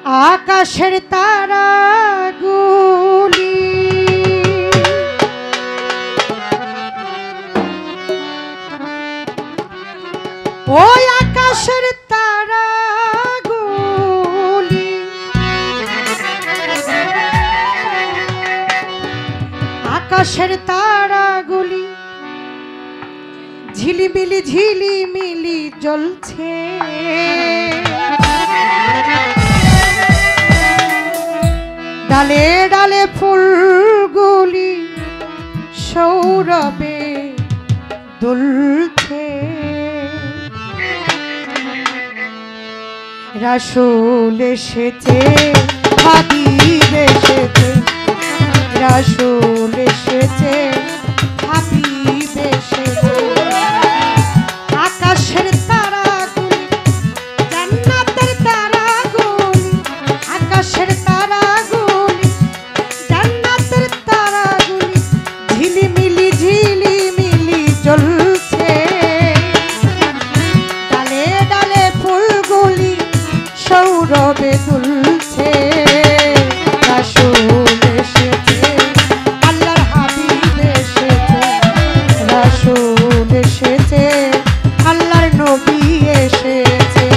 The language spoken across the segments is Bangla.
আকাশের তারাগুলি ওই আকাশের তারাগুলি আকাশের তারাগুলি ঝিলিমিলি ঝিলিমিলি জ্বলছে ডালে ডালে ফুলগুলি সৌরভে দুলছে রাসূল এসেছে হাবিব এসেছে রাসূল এসেছে হাবিব এসেছে আকাশের তারাগুলি জান্নাতের তারাগুলি আকাশের তারাগুলি জান্নাতের তারাগুলি ঝিলিমিলি ঝিলিমিলি জ্বলছে ডালে ডালে ফুলগুলি সৌরভে দুলছে রাসূল এসেছে আল্লাহর হাবিব এসেছে রাসূল এসেছে আল্লাহর নবী এসেছে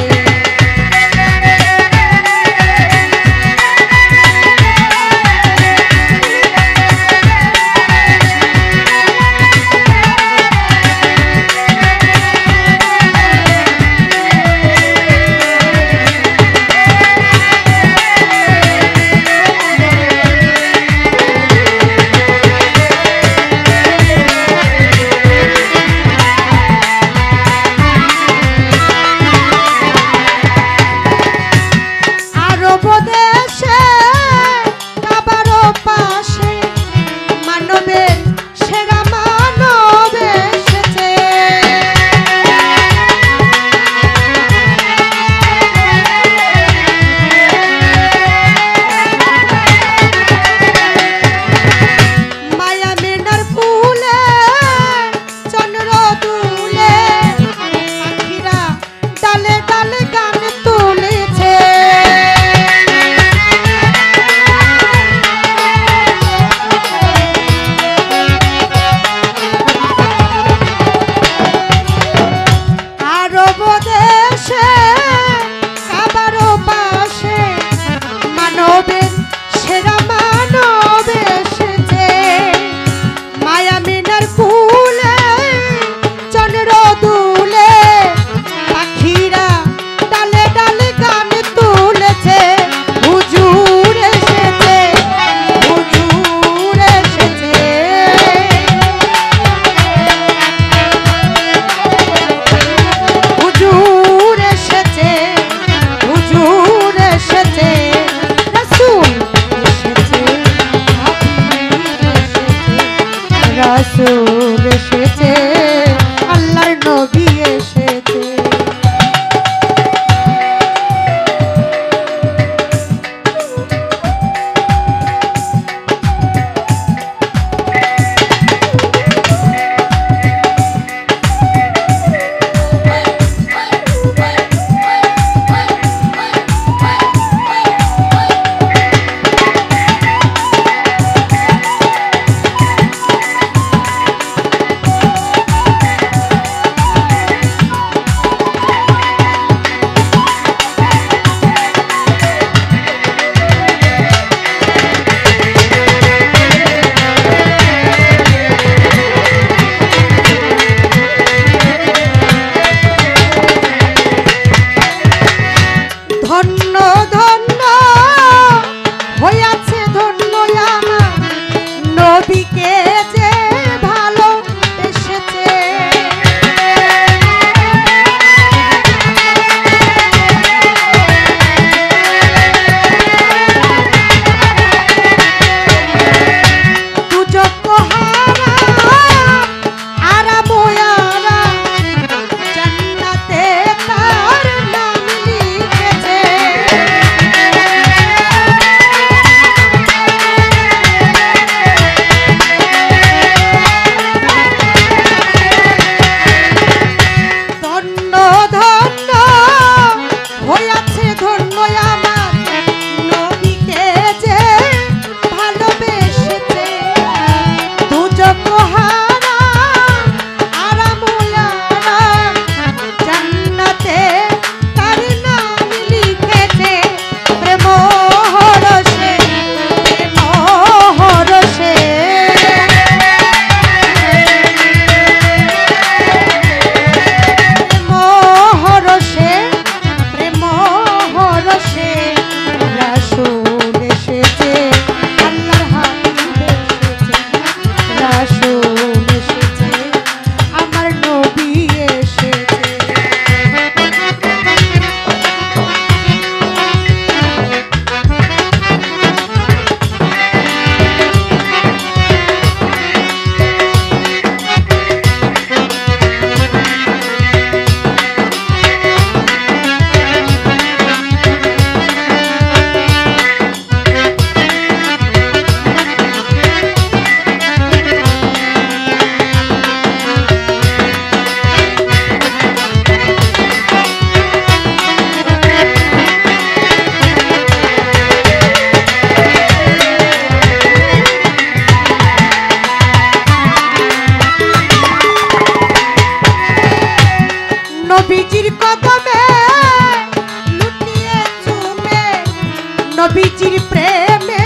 নবীজির প্রেমে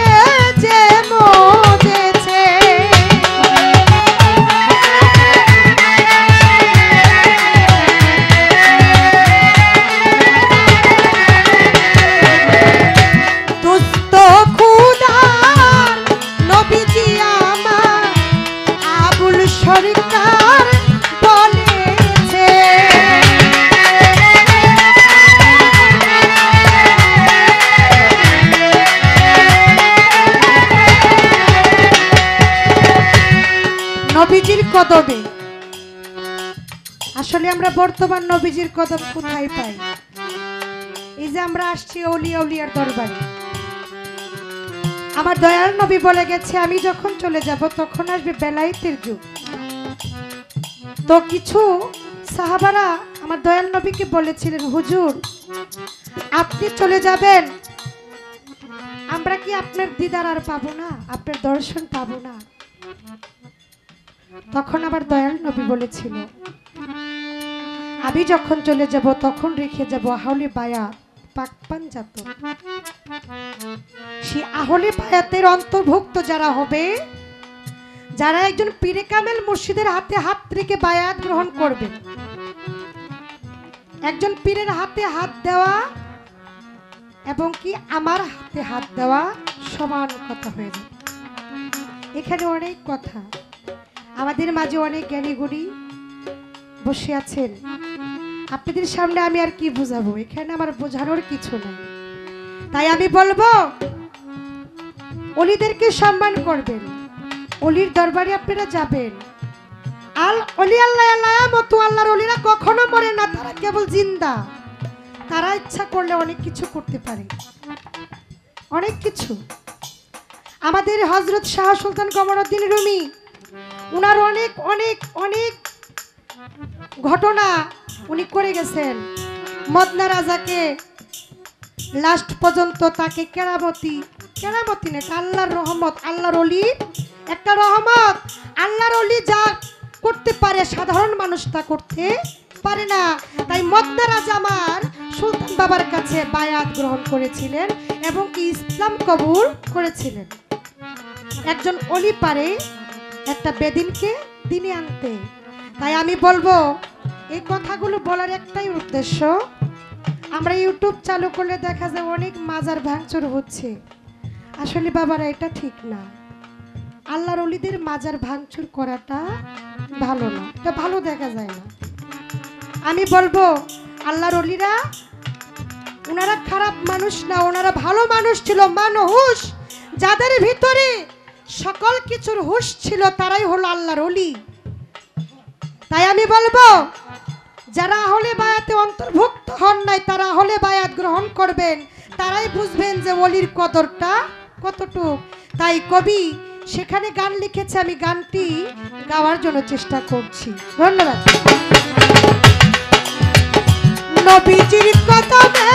যে মজেছে দুস্থ খুদার নবীজি আমার আবুল সরকার বলেছে নবীজির কদমে। আসলে আমরা বর্তমান নবীজির কদম কোথায় পাই? এই যে আমরা আসছি আউলিয়া উলিয়ার দরবারে। আমার দয়াল নবী বলে গেছে আমি যখন চলে যাব তখন আসবে বেলায়েতের যুগ। তো কিছু সাহাবারা আমার দয়াল নবীকে বলেছিলেন, হুজুর আপনি চলে যাবেন, আমরা কি আপনার দিদার আর পাবো না, আপনার দর্শন পাবো না? তখন আবার দয়াল নবী বলেছিল, আমি যখন চলে যাব তখন রেখে যাব আহলে বায়াত পাক পাঞ্জাত। সেই আহলে বায়াতের অন্তর্ভুক্ত যারা হবে, যারা একজন পীরে কামেল মুর্শিদের হাতে হাত রেখে বায়াত গ্রহণ করবে। একজন পীরের হাতে হাত দেওয়া এবং কি আমার হাতে হাত দেওয়া সমান কথা হয়ে যাবে। এখানে অনেক কথা, আমাদের মাঝে অনেক জ্ঞানী গুণী বসে আছেন, আপনাদের সামনে আমি আর কি বুঝাবো, এখানে আমার বোঝানোর কিছু নেই। তাই আমি বলবো অলিদেরকে সম্মান করবেন, অলির দরবারে আপনারা যাবেন। আল অলি আল্লাহ আলামত, আল্লাহর অলিরা কখনো মরে না, তারা কেবল জিন্দা। তারা ইচ্ছা করলে অনেক কিছু করতে পারে, অনেক কিছু। আমাদের হযরত শাহ সুলতান কমরউদ্দিন রুমি, উনার অনেক অনেক অনেক ঘটনা উনি করে গেছেন। মদনা রাজাকে লাস্ট পর্যন্ত তাকে কেরামতি না, আল্লাহর রহমত, আল্লাহর অলি একটা রহমত। আল্লাহর অলি যা করতে পারে সাধারণ মানুষ তা করতে পারে না। তাই মদনা রাজা আমার সুলতান বাবার কাছে বায়াত গ্রহণ করেছিলেন এবং কি ইসলাম কবুল করেছিলেন। একজন অলি পারে একটা বেদিনকে দিনে আনতে। তাই আমি বলবো এই কথাগুলো বলার একটাই উদ্দেশ্য, আমরা ইউটিউব চালু করলে দেখা যায় অনেক মাজার ভাঙচুর হচ্ছে। আসলে বাবারা এটা ঠিক না, আল্লাহর অলিদের মাজার ভাঙচুর করাটা ভালো না, এটা ভালো দেখা যায় না। আমি বলবো আল্লাহর অলিরা ওনারা খারাপ মানুষ না, ওনারা ভালো মানুষ ছিল, মানুষ যাদের ভিতরে সকল কিছুর হুঁশ ছিল তারাই হলো আল্লাহর অলি। তাই আমি বলবো যারা আহলে বায়াতে অন্তর্ভুক্ত হন নাই তারা আহলে বায়াত গ্রহণ করবেন, তারাই বুঝবেন যে অলির কদরটা কতটুক। তাই কবি সেখানে গান লিখেছে, আমি গানটি গাওয়ার জন্য চেষ্টা করছি। ধন্যবাদ। নবীজির কদমে